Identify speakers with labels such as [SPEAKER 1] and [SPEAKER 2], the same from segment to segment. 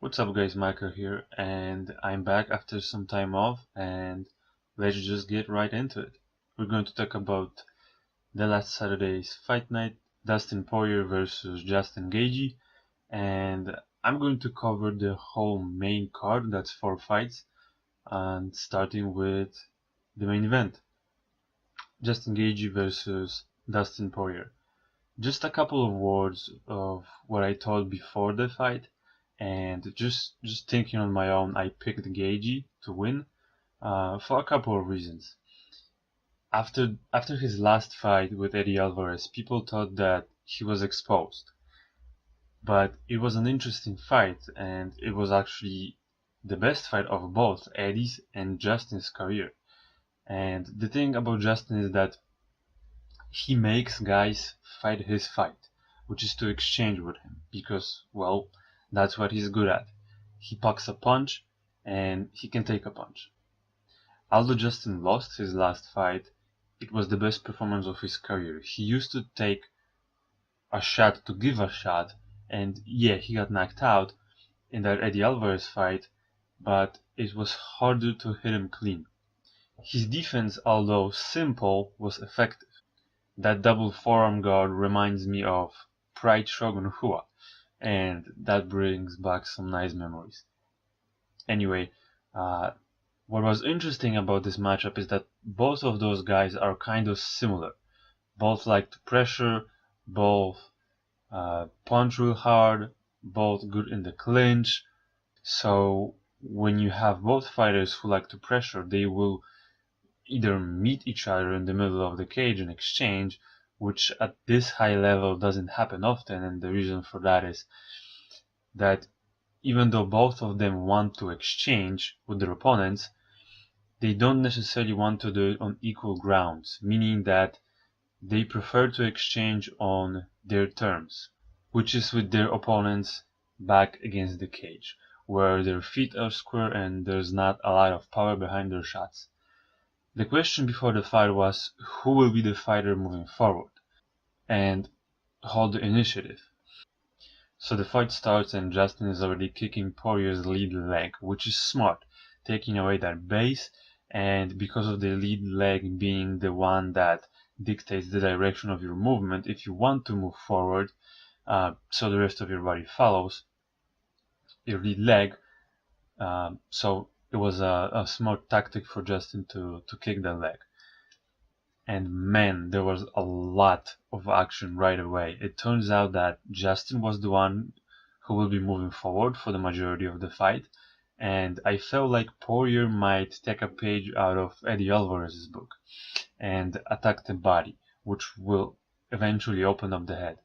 [SPEAKER 1] What's up guys, Michael here, and I'm back after some time off, and let's just get right into it. We're going to talk about the last Saturday's fight night, Dustin Porier versus Justin Gaethje, and I'm going to cover the whole main card, that's 4 fights, and starting with the main event, Justin Gaethje versus Dustin Porier. Just a couple of words of what I thought before the fight, and just thinking on my own, I picked Gaethje to win for a couple of reasons. After his last fight with Eddie Alvarez, people thought that he was exposed, but it was an interesting fight, and it was actually the best fight of both Eddie's and Justin's career. And the thing about Justin is that he makes guys fight his fight, which is to exchange with him, because, well, that's what he's good at. He packs a punch, and he can take a punch. Although Justin lost his last fight, it was the best performance of his career. He used to take a shot to give a shot, and yeah, he got knocked out in that Eddie Alvarez fight, but it was harder to hit him clean. His defense, although simple, was effective. That double forearm guard reminds me of Pride Shogun Hua, and that brings back some nice memories. Anyway, what was interesting about this matchup is that both of those guys are kind of similar. Both like to pressure, both punch real hard, both good in the clinch. So when you have both fighters who like to pressure, they will either meet each other in the middle of the cage and exchange, which at this high level doesn't happen often, and the reason for that is that even though both of them want to exchange with their opponents, they don't necessarily want to do it on equal grounds, meaning that they prefer to exchange on their terms, which is with their opponents back against the cage, where their feet are square and there's not a lot of power behind their shots. The question before the fight was who will be the fighter moving forward and hold the initiative. So the fight starts and Justin is already kicking Poirier's lead leg, which is smart, taking away that base, and because of the lead leg being the one that dictates the direction of your movement, if you want to move forward, so the rest of your body follows your lead leg, so it was a smart tactic for Justin to kick that leg. And man, there was a lot of action right away. It turns out that Justin was the one who will be moving forward for the majority of the fight, and I felt like Poirier might take a page out of Eddie Alvarez's book and attack the body, which will eventually open up the head.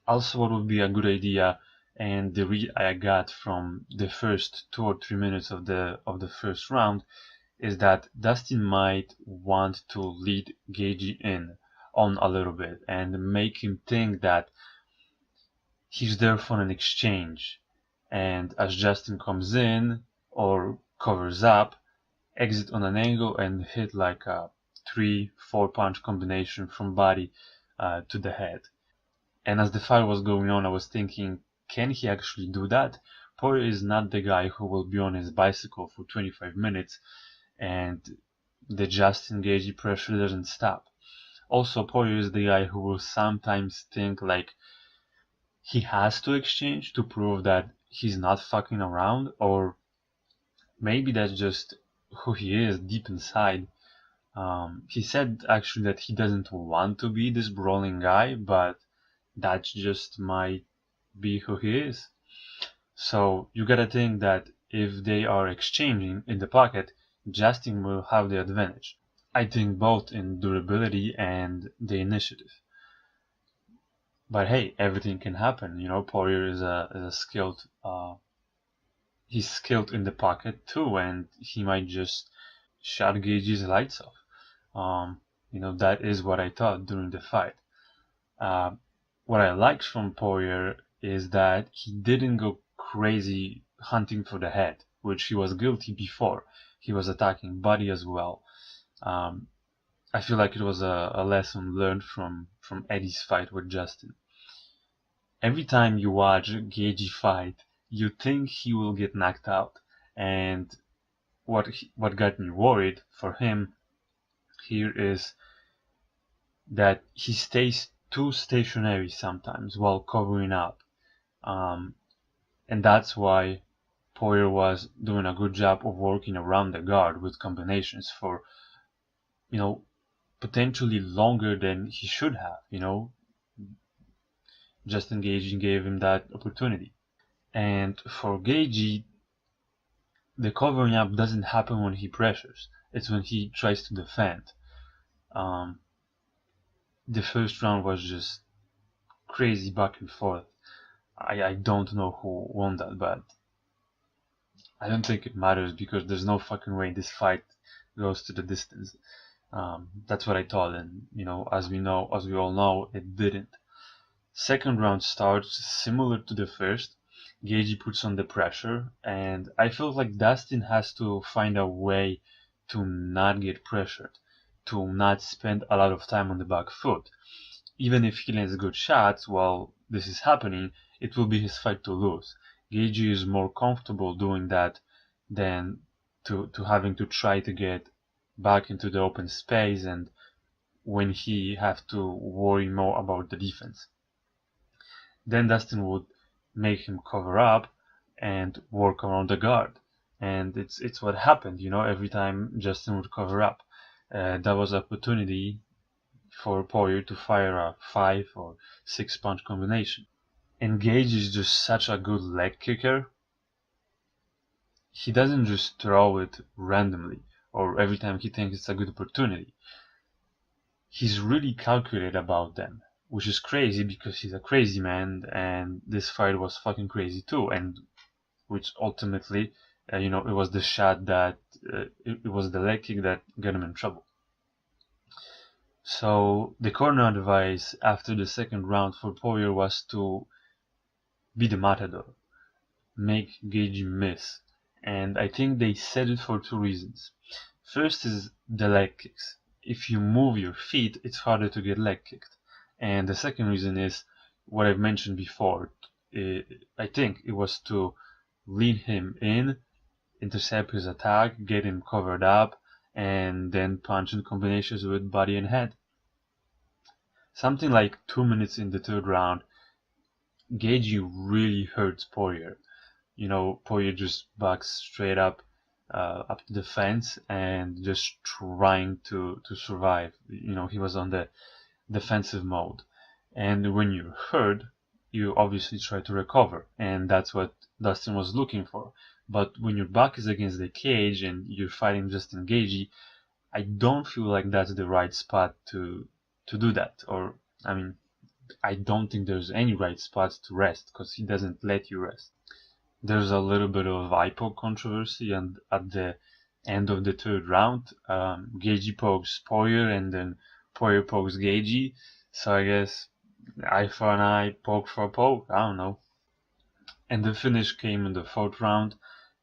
[SPEAKER 1] Also, what would be a good idea, and the read I got from the first 2 or 3 minutes of the first round, is that Dustin might want to lead Gaethje in on a little bit and make him think that he's there for an exchange, and as Justin comes in or covers up, exit on an angle and hit like a 3-4 punch combination from body to the head. And as the fight was going on, I was thinking, can he actually do that? Poirier is not the guy who will be on his bicycle for 25 minutes and the Justin Gaethje pressure doesn't stop. Also, Poirier is the guy who will sometimes think like he has to exchange to prove that he's not fucking around, or maybe that's just who he is deep inside. He said actually that he doesn't want to be this brawling guy, but that just might be who he is. So you gotta think that if they are exchanging in the pocket, Justin will have the advantage. I think both in durability and the initiative. But hey, everything can happen. You know, Poirier is a skilled. He's skilled in the pocket too, and he might just shot Gaethje's lights off. That is what I thought during the fight. What I liked from Poirier is that he didn't go crazy hunting for the head, which he was guilty before. He was attacking body as well. I feel like it was a lesson learned from Eddie's fight with Justin. Every time you watch Gaethje fight, you think he will get knocked out. And what got me worried for him here is that he stays too stationary sometimes while covering up. Um, and that's why Poirier was doing a good job of working around the guard with combinations for, potentially longer than he should have, just engaging gave him that opportunity. And for Gaethje, the covering up doesn't happen when he pressures. It's when he tries to defend. Um, the first round was just crazy back and forth. I don't know who won that, but I don't think it matters because there's no fucking way this fight goes to the distance. That's what I thought, and as we all know, it didn't. Second round starts similar to the first. Gaethje puts on the pressure, and I feel like Dustin has to find a way to not get pressured, to not spend a lot of time on the back foot. Even if he lands good shots while this is happening, it will be his fight to lose. Gaethje is more comfortable doing that than to having to try to get back into the open space and when he have to worry more about the defense. Then Dustin would make him cover up and work around the guard. And it's what happened, every time Justin would cover up. That was an opportunity for Poirier to fire a 5 or 6 punch combination. And Gaethje is just such a good leg kicker. He doesn't just throw it randomly or every time he thinks it's a good opportunity. He's really calculated about them, which is crazy because he's a crazy man, and this fight was fucking crazy too, and which ultimately, it was the shot that, it was the leg kick that got him in trouble. So the corner advice after the second round for Poirier was to be the matador, make Gaethje miss, and I think they said it for two reasons. First is the leg kicks. If you move your feet, it's harder to get leg kicked. And the second reason is what I've mentioned before. I think it was to lead him in, intercept his attack, get him covered up, and then punch in combinations with body and head. Something like 2 minutes in the third round, Gaethje really hurts Poirier. Poirier just backs straight up to the fence and just trying to survive. He was on the defensive mode. And when you're hurt, you obviously try to recover. And that's what Dustin was looking for. But when your back is against the cage and you're fighting Justin Gaethje, I don't feel like that's the right spot to do that. Or, I don't think there's any right spot to rest because he doesn't let you rest. There's a little bit of IPO controversy, and at the end of the third round, Gaethje pokes Poirier, and then Poirier pokes Gaethje. So I guess eye for an eye, poke for a poke. I don't know. And the finish came in the fourth round,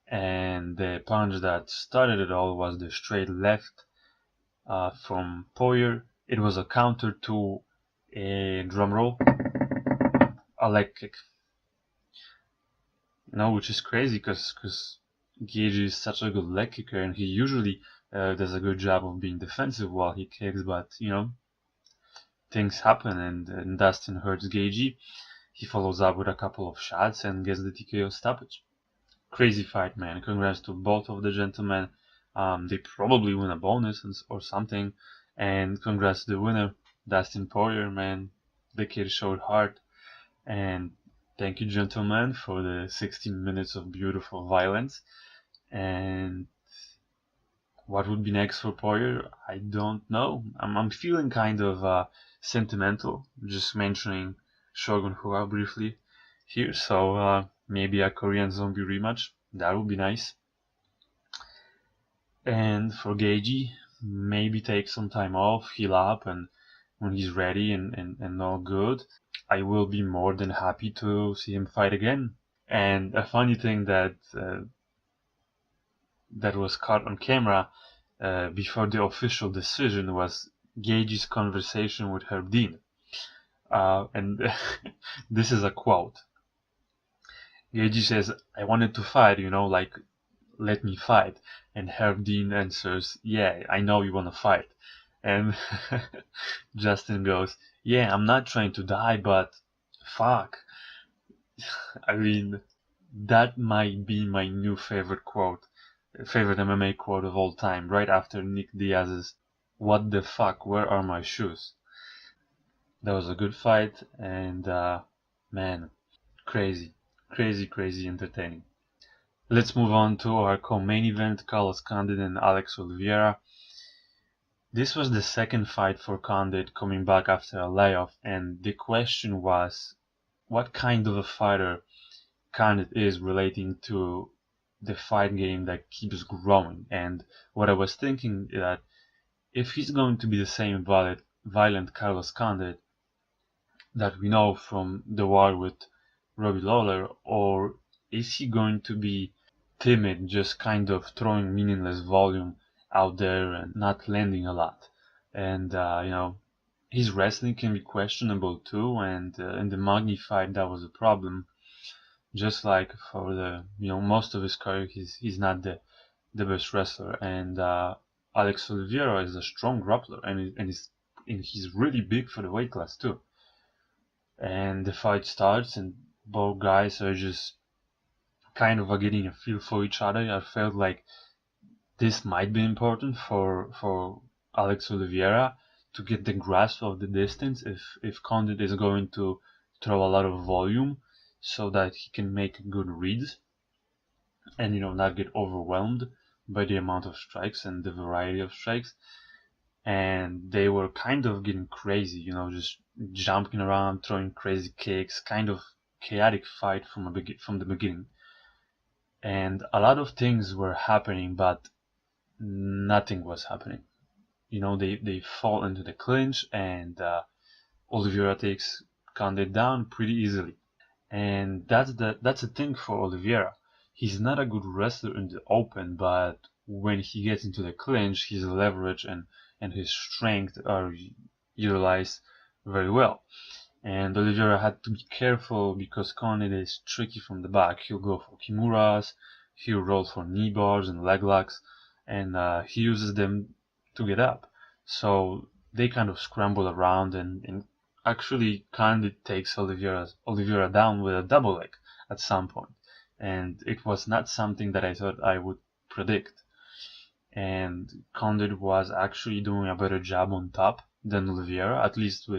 [SPEAKER 1] and the punch that started it all was the straight left from Poirier. It was a counter to a drumroll, a leg kick. Which is crazy because Gaethje is such a good leg kicker, and he usually does a good job of being defensive while he kicks. But things happen, and Dustin hurts Gaethje. He follows up with a couple of shots and gets the TKO stoppage. Crazy fight, man! Congrats to both of the gentlemen. They probably win a bonus or something. And congrats to the winner, Dustin Porier, man. The kid showed heart. And thank you, gentlemen, for the 16 minutes of beautiful violence. And what would be next for Poirier? I don't know. I'm feeling kind of sentimental, just mentioning Shogun Hua briefly here. So maybe a Korean zombie rematch. That would be nice. And for Gaethje, maybe take some time off, heal up, and when he's ready and all good, I will be more than happy to see him fight again. And a funny thing that was caught on camera before the official decision was Gaethje's conversation with Herb Dean. And this is a quote. Gaethje says, I wanted to fight, like, let me fight. And Herb Dean answers, yeah, I know you want to fight. And Justin goes, yeah, I'm not trying to die, but fuck. I mean, that might be my new favorite MMA quote of all time, right after Nick Diaz's, what the fuck, where are my shoes? That was a good fight, and man, crazy, crazy, crazy entertaining. Let's move on to our co-main event, Carlos Condit and Alex Oliveira. This was the second fight for Condit coming back after a layoff, and the question was what kind of a fighter Condit is relating to the fight game that keeps growing. And what I was thinking is that if he's going to be the same violent Carlos Condit that we know from the war with Robbie Lawler, or is he going to be timid, just kind of throwing meaningless volume out there and not landing a lot? And his wrestling can be questionable too, and in the Magny fight that was a problem. Just like for the most of his career, he's not the best wrestler, and Alex Oliveira is a strong grappler, and he's really big for the weight class too. And the fight starts, and both guys are just kind of getting a feel for each other. I felt like this might be important for Alex Oliveira to get the grasp of the distance if Condit is going to throw a lot of volume so that he can make good reads and not get overwhelmed by the amount of strikes and the variety of strikes. And they were kind of getting crazy, just jumping around, throwing crazy kicks, kind of chaotic fight from the beginning. And a lot of things were happening, but nothing was happening. They fall into the clinch, and Oliveira takes Condit down pretty easily. And that's the thing for Oliveira. He's not a good wrestler in the open, but when he gets into the clinch, his leverage and his strength are utilized very well. And Oliveira had to be careful because Condit is tricky from the back. He'll go for kimuras, he'll roll for knee bars and leg locks, and he uses them to get up. So they kind of scramble around, and actually Condit takes Oliveira down with a double leg at some point. And it was not something that I thought I would predict. And Condit was actually doing a better job on top than Oliveira, at least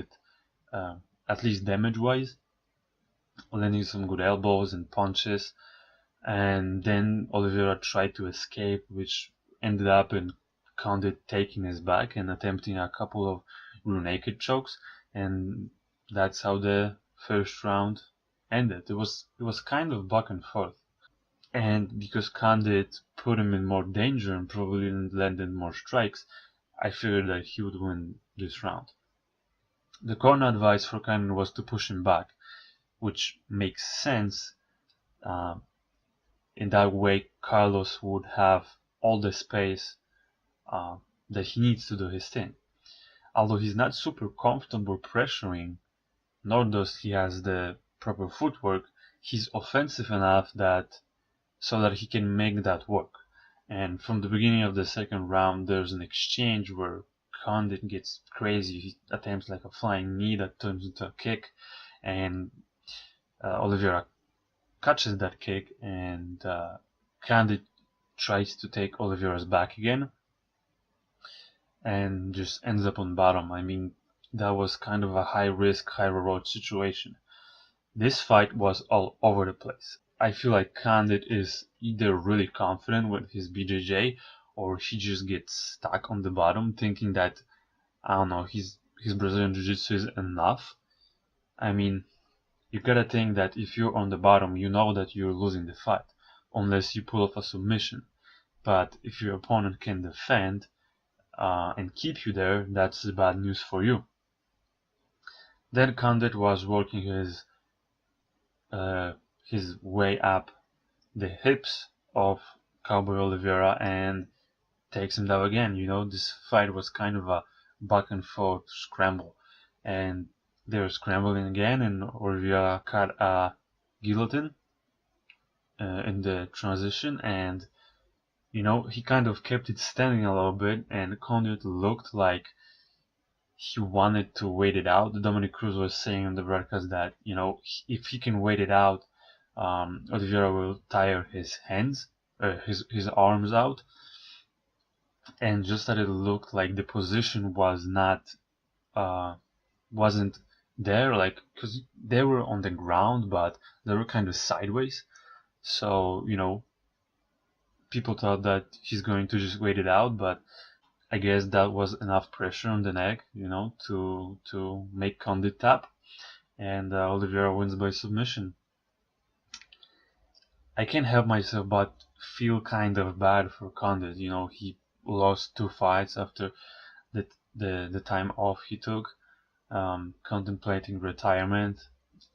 [SPEAKER 1] damage-wise, landing some good elbows and punches. And then Oliveira tried to escape, which ended up in Condit taking his back and attempting a couple of rear naked chokes, and that's how the first round ended. It was kind of back and forth. And because Condit put him in more danger and probably landed more strikes, I figured that he would win this round. The corner advice for Condit was to push him back, which makes sense. In that way, Carlos would have all the space that he needs to do his thing. Although he's not super comfortable pressuring, nor does he has the proper footwork, he's offensive enough so that he can make that work. And from the beginning of the second round, there's an exchange where Condit gets crazy. He attempts like a flying knee that turns into a kick, and Oliveira catches that kick, and Condit tries to take Oliveira's back again, and just ends up on bottom. I mean, that was kind of a high risk, high reward situation. This fight was all over the place. I feel like Condit is either really confident with his BJJ, or he just gets stuck on the bottom thinking that, I don't know, his Brazilian Jiu-Jitsu is enough. I mean, you gotta think that if you're on the bottom, you know that you're losing the fight, unless you pull off a submission. But if your opponent can defend and keep you there, that's bad news for you. Then Condit was working his way up the hips of Cowboy Oliveira and takes him down again. This fight was kind of a back and forth scramble, and they're scrambling again, and Oliveira caught a guillotine, in the transition, and he kind of kept it standing a little bit, and Condit looked like he wanted to wait it out. Dominic Cruz was saying on the broadcast that if he can wait it out, Oliveira will tire his hands, his arms out, and just that it looked like the position wasn't there, like, because they were on the ground, but they were kind of sideways. So people thought that he's going to just wait it out, but I guess that was enough pressure on the neck, to make Condit tap, and Oliveira wins by submission. I can't help myself but feel kind of bad for Condit. He lost 2 fights after the time off he took, contemplating retirement.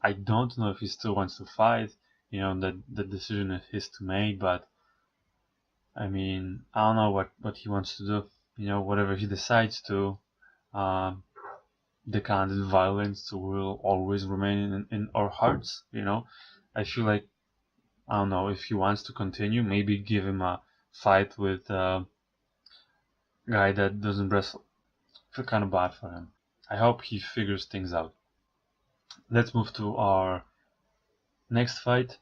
[SPEAKER 1] I don't know if he still wants to fight. That the decision is his to make, but I mean, I don't know what he wants to do. Whatever he decides to, um, the kind of violence will always remain in our hearts. I feel like, I don't know, if he wants to continue, maybe give him a fight with a guy that doesn't wrestle. I feel kind of bad for him. I hope he figures things out. Let's move to our next fight.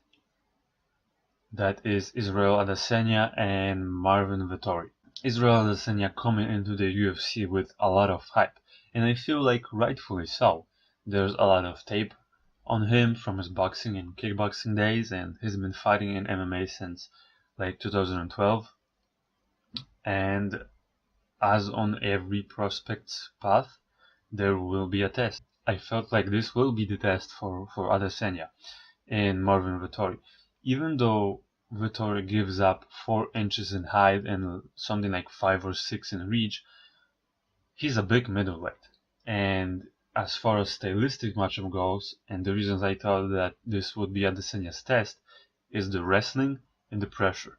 [SPEAKER 1] That is Israel Adesanya and Marvin Vettori. Israel Adesanya coming into the UFC with a lot of hype, and I feel like rightfully so. There's a lot of tape on him from his boxing and kickboxing days, and he's been fighting in MMA since like 2012. And as on every prospect's path, there will be a test. I felt like this will be the test for Adesanya and Marvin Vettori. Even though Vettori gives up 4 inches in height and something like 5 or 6 in reach, he's a big middleweight. And as far as stylistic matchup goes, and the reasons I thought that this would be Adesanya's test, is the wrestling and the pressure.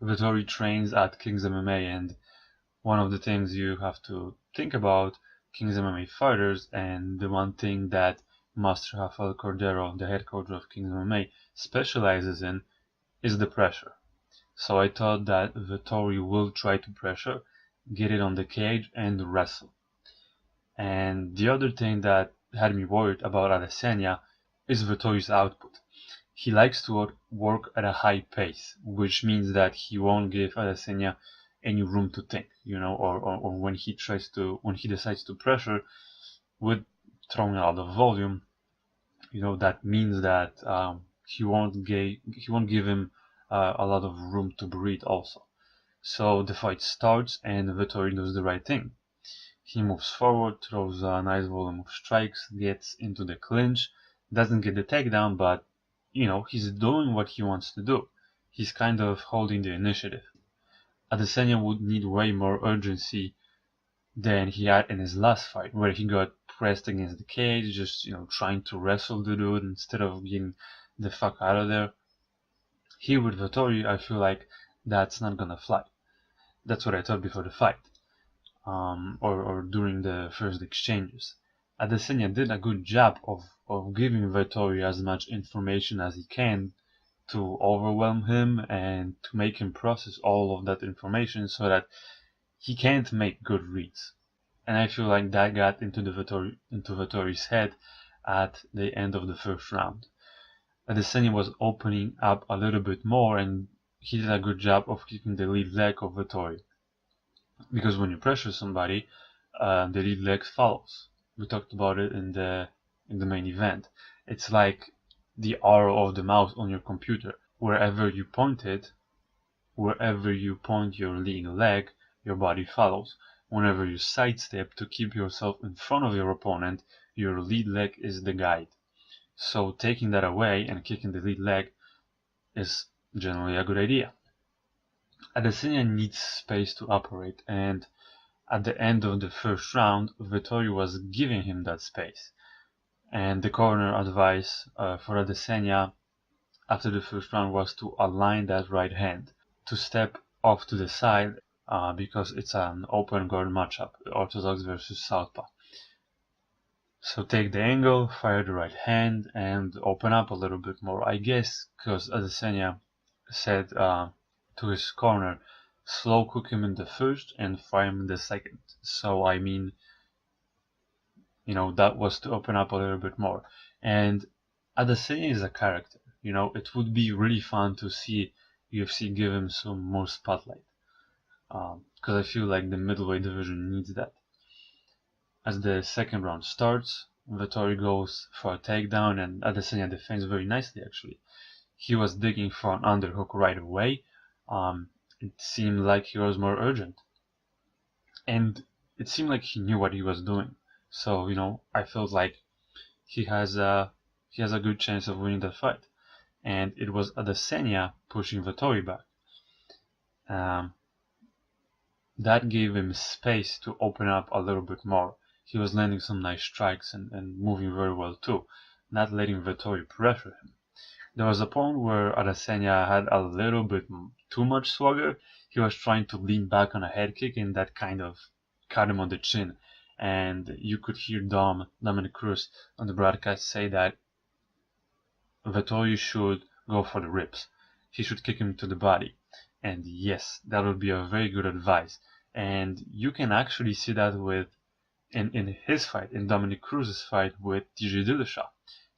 [SPEAKER 1] Vettori trains at King's MMA, and one of the things you have to think about King's MMA fighters, and the one thing that Master Rafael Cordero, the head coach of King's MMA, specializes in, is the pressure. So I thought that Vettori will try to pressure, get it on the cage, and wrestle. And the other thing that had me worried about Adesanya is Vettori's output. He likes to work at a high pace, which means that he won't give Adesanya any room to think, or when he decides to pressure with throwing a lot of volume, that means that he won't give him a lot of room to breathe also. So the fight starts, and Vettori does the right thing. He moves forward, throws a nice volume of strikes, gets into the clinch, doesn't get the takedown, but he's doing what he wants to do. He's kind of holding the initiative. Adesanya would need way more urgency than he had in his last fight, where he got pressed against the cage, just trying to wrestle the dude instead of getting the fuck out of there. Here with Vettori, I feel like that's not gonna fly. That's what I thought before the fight, or during the first exchanges. Adesanya did a good job of giving Vettori as much information as he can to overwhelm him and to make him process all of that information so that he can't make good reads. And I feel like that got into Vettori's head at the end of the first round. Adesanya was opening up a little bit more, and he did a good job of keeping the lead leg of Vettori. Because when you pressure somebody, the lead leg follows. We talked about it in the main event. It's like the arrow of the mouse on your computer. Wherever you point your lead leg, your body follows. Whenever you sidestep to keep yourself in front of your opponent, your lead leg is the guide. So taking that away and kicking the lead leg is generally a good idea. Adesanya needs space to operate, and at the end of the first round, Vettori was giving him that space. And the corner advice for Adesanya after the first round was to align that right hand, to step off to the side, because it's an open guard matchup, Orthodox versus Southpaw. So take the angle, fire the right hand, and open up a little bit more. I guess because Adesanya said to his corner, slow cook him in the first and fire him in the second. So I mean, that was to open up a little bit more. And Adesanya is a character. It would be really fun to see UFC give him some more spotlight. Because I feel like the middleweight division needs that. As the second round starts, Vettori goes for a takedown and Adesanya defends very nicely actually. He was digging for an underhook right away. It seemed like he was more urgent. And it seemed like he knew what he was doing. So, I felt like he has a good chance of winning the fight. And it was Adesanya pushing Vettori back. Um, that gave him space to open up a little bit more. He was landing some nice strikes and moving very well too, not letting Vettori pressure him. There was a point where Adesanya had a little bit too much swagger. He was trying to lean back on a head kick and that kind of cut him on the chin. And you could hear Dominic Cruz on the broadcast say that Vettori should go for the ribs. He should kick him to the body. And yes, that would be a very good advice. And you can actually see that in his fight, in Dominic Cruz's fight with TJ Dillashaw.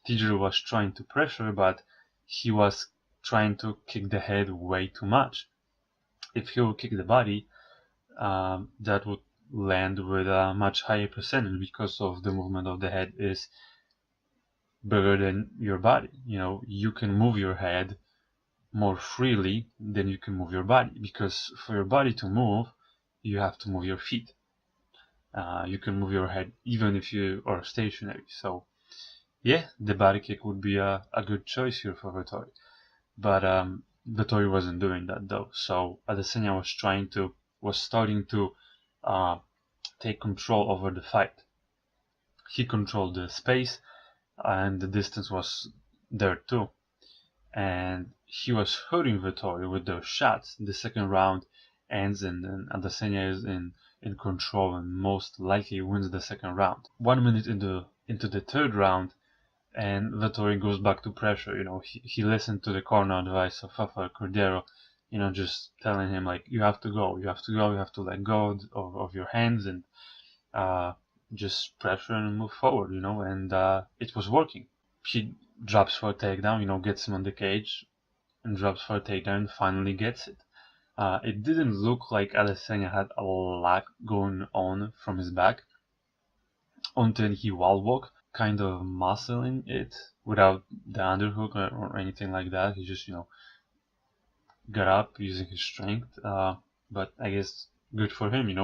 [SPEAKER 1] TJ was trying to pressure, but he was trying to kick the head way too much. If he would kick the body, that would land with a much higher percentage because of the movement of the head is bigger than your body. You can move your head more freely than you can move your body, because for your body to move, you have to move your feet. You can move your head even if you are stationary. So yeah, the body kick would be a good choice here for Vettori. But Vettori wasn't doing that though. So Adesanya was starting to take control over the fight. He controlled the space and the distance was there too. And he was hurting Vettori with those shots. The second round ends and Adesanya is in control and most likely wins the second round. 1 minute into the third round, and Vettori goes back to pressure. He listened to the corner advice of Fafa Cordero, just telling him like, you have to go, you have to let go of your hands and just pressure and move forward, and it was working. He drops for a takedown, gets him on the cage and drops for a takedown and finally gets it. It didn't look like Adesanya had a lot going on from his back until he wall walked, kind of muscling it without the underhook or anything like that. He just, got up using his strength. But I guess good for him,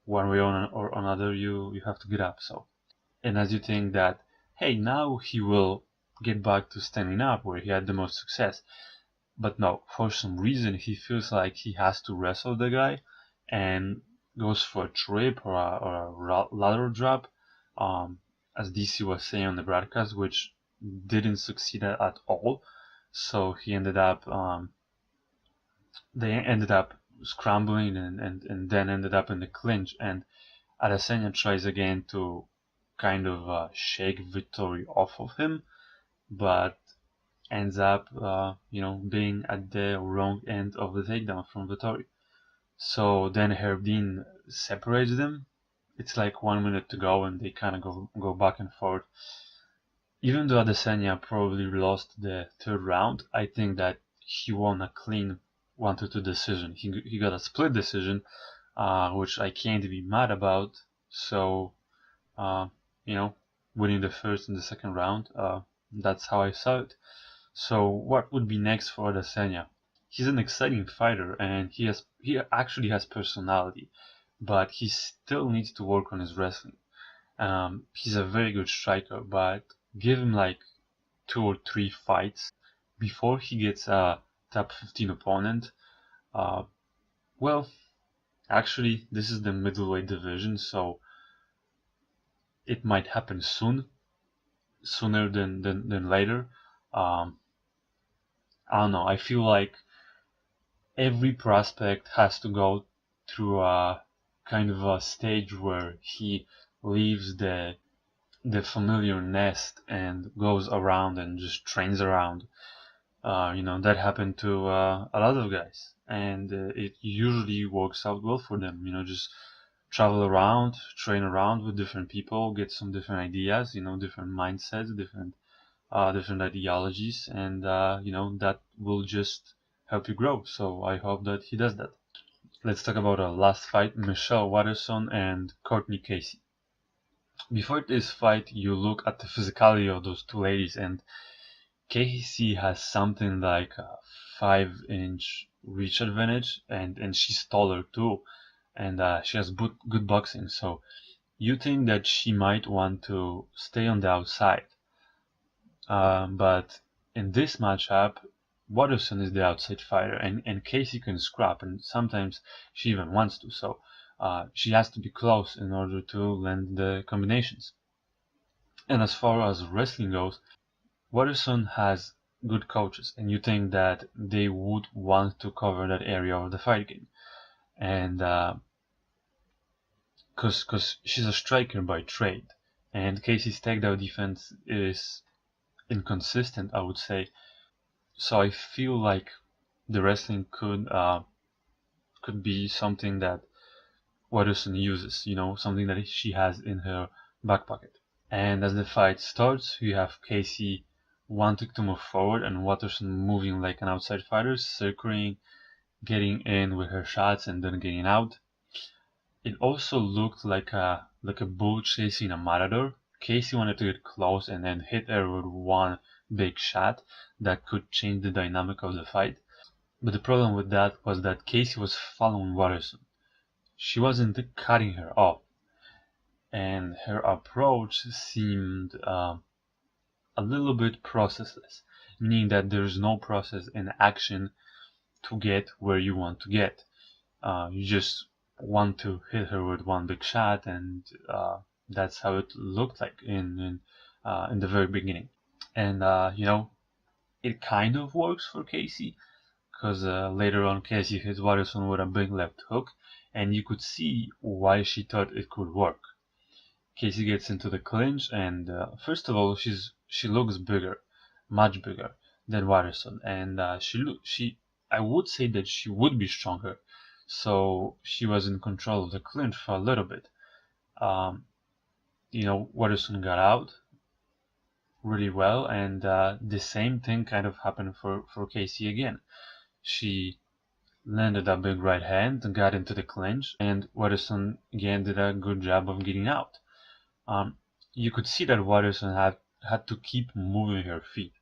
[SPEAKER 1] one way or another, you have to get up. So, and as you think that, hey, now he will get back to standing up where he had the most success. But no, for some reason he feels like he has to wrestle the guy and goes for a trip or a ladder drop, as DC was saying on the broadcast, which didn't succeed at all. So he ended up, they ended up scrambling and then ended up in the clinch. And Adesanya tries again to kind of shake Vettori off of him, but ends up, being at the wrong end of the takedown from Vettori. So then Herb Dean separates them. It's like 1 minute to go, and they kind of go back and forth. Even though Adesanya probably lost the third round, I think that he won a clean 1-2 decision. He got a split decision, which I can't be mad about. So, winning the first and the second round, that's how I saw it. So what would be next for Adesanya? He's an exciting fighter and he actually has personality, but he still needs to work on his wrestling. He's a very good striker, but give him like 2 or 3 fights before he gets a top 15 opponent. Well, actually, this is the middleweight division, so it might happen sooner than later. I don't know. I feel like every prospect has to go through a kind of a stage where he leaves the familiar nest and goes around and just trains around. That happened to a lot of guys, and it usually works out well for them. Just travel around, train around with different people, get some different ideas, different mindsets, different ideologies, and that will just help you grow. So I hope that he does that. Let's talk about our last fight, Michelle Waterson and Courtney Casey. Before this fight, you look at the physicality of those two ladies, and Casey has something like a 5-inch reach advantage, and she's taller too, and she has good boxing. So you think that she might want to stay on the outside, but in this matchup, Watterson is the outside fighter, and Casey can scrap, and sometimes she even wants to. So she has to be close in order to land the combinations. And as far as wrestling goes, Watterson has good coaches, and you think that they would want to cover that area of the fight game. And because she's a striker by trade, and Casey's takedown defense is inconsistent, I would say. So I feel like the wrestling could be something that Watterson uses, something that she has in her back pocket. And as the fight starts, you have Casey wanting to move forward and Watterson moving like an outside fighter, circling, getting in with her shots and then getting out. It also looked like a bull chasing a matador. Casey wanted to get close and then hit her with one big shot that could change the dynamic of the fight. But the problem with that was that Casey was following Watterson. She wasn't cutting her off, and her approach seemed a little bit processless, meaning that there's no process in action to get where you want to get. You just want to hit her with one big shot, and that's how it looked like in the very beginning. And it kind of works for Casey because later on Casey hit Watterson with a big left hook, and you could see why she thought it could work. Casey gets into the clinch, and first of all, she looks bigger, much bigger than Watterson, and she I would say that she would be stronger, so she was in control of the clinch for a little bit. Um, Watterson got out really well, and the same thing kind of happened for Casey again. She landed a big right hand and got into the clinch, and Watterson again did a good job of getting out. You could see that Watterson had to keep moving her feet.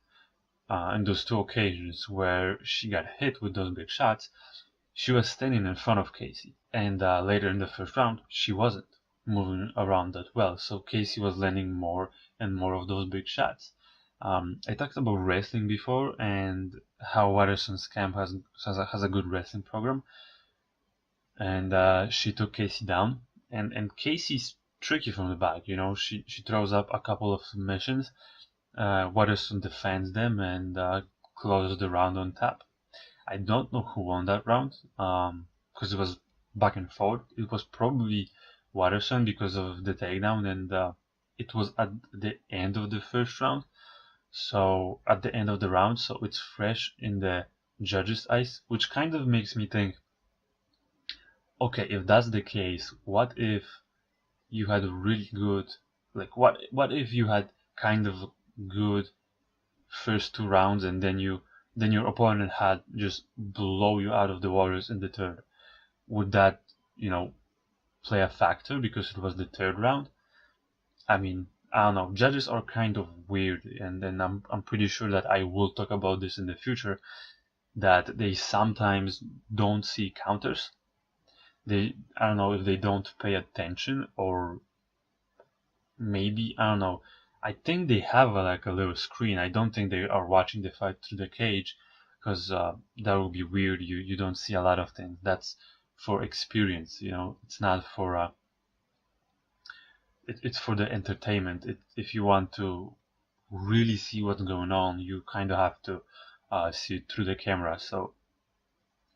[SPEAKER 1] In those two occasions where she got hit with those big shots, she was standing in front of Casey. And later in the first round, she wasn't moving around that well. So Casey was landing more and more of those big shots. I talked about wrestling before and how Watterson's camp has a good wrestling program. And she took Casey down. And Casey's tricky from the back. She throws up a couple of submissions. Watterson defends them and closes the round on top. I don't know who won that round because it was back and forth. It was probably Watterson because of the takedown, and it was at the end of the first round. So at the end of the round, so it's fresh in the judges' eyes, which kind of makes me think, okay, if that's the case, what if you had a really good, like what if you had kind of good first two rounds and then your opponent had just blow you out of the waters in the third? Would that, play a factor because it was the third round? I mean, I don't know. Judges are kind of weird, and then I'm pretty sure that I will talk about this in the future. That they sometimes don't see counters. I don't know if they don't pay attention or maybe I don't know. I think they have like a little screen. I don't think they are watching the fight through the cage because that would be weird. You don't see a lot of things. That's for experience. It's not for it's for the entertainment. If you want to really see what's going on, you kind of have to see it through the camera. So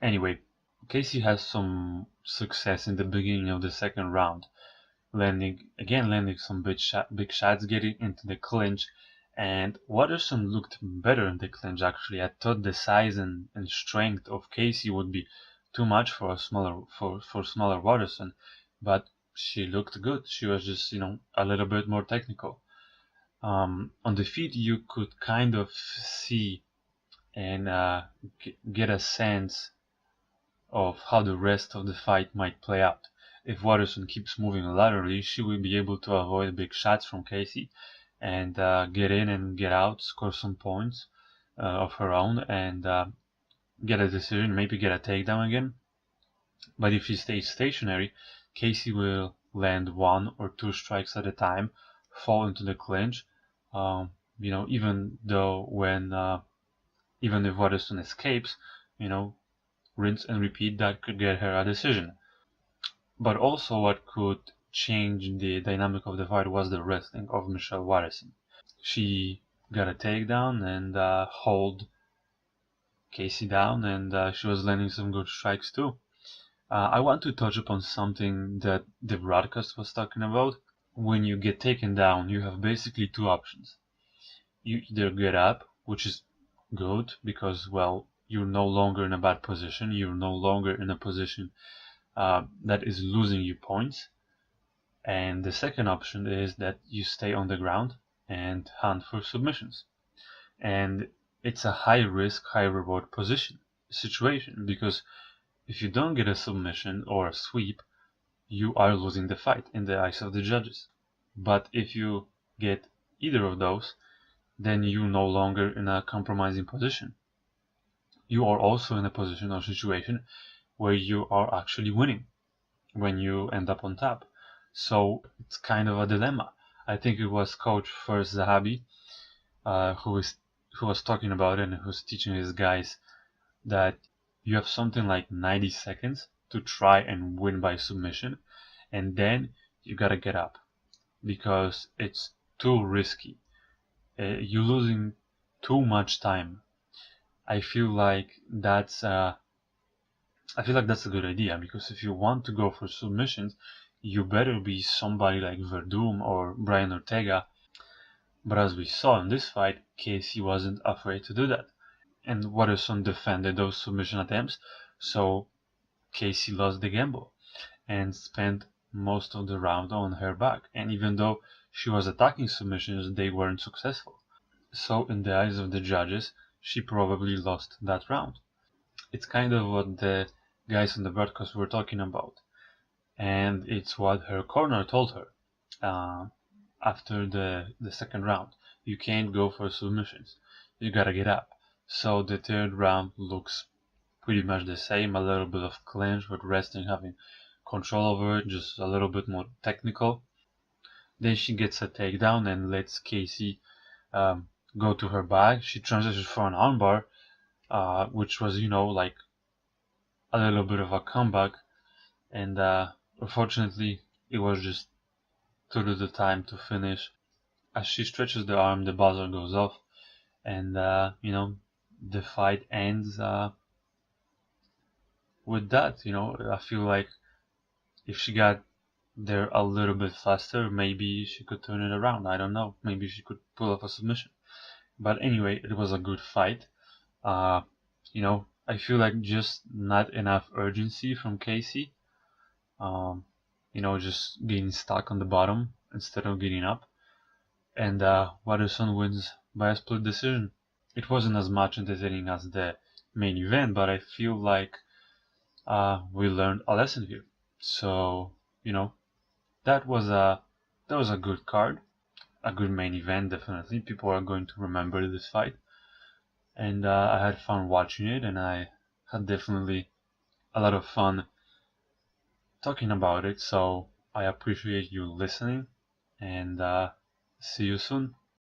[SPEAKER 1] anyway, Casey has some success in the beginning of the second round. landing some big shots, getting into the clinch. And Watterson looked better in the clinch, actually. I thought the size and strength of Gaethje would be too much for smaller Watterson, but she looked good. She was just, a little bit more technical. On the feet, you could kind of see and get a sense of how the rest of the fight might play out. If Watterson keeps moving laterally, she will be able to avoid big shots from Gaethje and get in and get out, score some points of her own, and get a decision, maybe get a takedown again. But if she stays stationary, Gaethje will land 1 or 2 strikes at a time, fall into the clinch. Even though even if Watterson escapes, rinse and repeat, that could get her a decision. But also what could change the dynamic of the fight was the wrestling of Michelle Watterson. She got a takedown and hold Gaethje down, and she was landing some good strikes too. I want to touch upon something that the broadcast was talking about. When you get taken down, you have basically 2 options. You either get up, which is good because, well, you're no longer in a bad position. You're no longer in a position that is losing you points. And the second option is that you stay on the ground and hunt for submissions. And it's a high risk, high reward situation, because if you don't get a submission or a sweep, you are losing the fight in the eyes of the judges. But if you get either of those, then you're no longer in a compromising position. You are also in a position or situation where you are actually winning when you end up on top. So it's kind of a dilemma. I think it was Coach First Zahabi who was talking about it and who's teaching his guys that you have something like 90 seconds to try and win by submission, and then you gotta get up because it's too risky. You're losing too much time. I feel like that's a good idea, because if you want to go for submissions, you better be somebody like Verdum or Brian Ortega. But as we saw in this fight, Gaethje wasn't afraid to do that. And Watterson defended those submission attempts, so Gaethje lost the gamble and spent most of the round on her back. And even though she was attacking submissions, they weren't successful. So in the eyes of the judges, she probably lost that round. It's kind of what the guys on the broadcast were talking about. And it's what her corner told her after the second round. You can't go for submissions. You gotta get up. So the third round looks pretty much the same. A little bit of clinch with wrestling having control over it, just a little bit more technical. Then she gets a takedown and lets Gaethje go to her back. She transitions for an armbar, which was, like a little bit of a comeback. And unfortunately, it was just too little time to finish. As she stretches the arm, the buzzer goes off, and the fight ends with that. I feel like if she got there a little bit faster, maybe she could turn it around. I don't know. Maybe she could pull off a submission. But anyway, it was a good fight. Uh, I feel like just not enough urgency from Gaethje. Just getting stuck on the bottom instead of getting up. And Watterson wins by a split decision. It wasn't as much entertaining as the main event, but I feel like we learned a lesson here. So, that was a good card, a good main event. Definitely, people are going to remember this fight, and I had fun watching it, and I had definitely a lot of fun talking about it. So I appreciate you listening, and see you soon.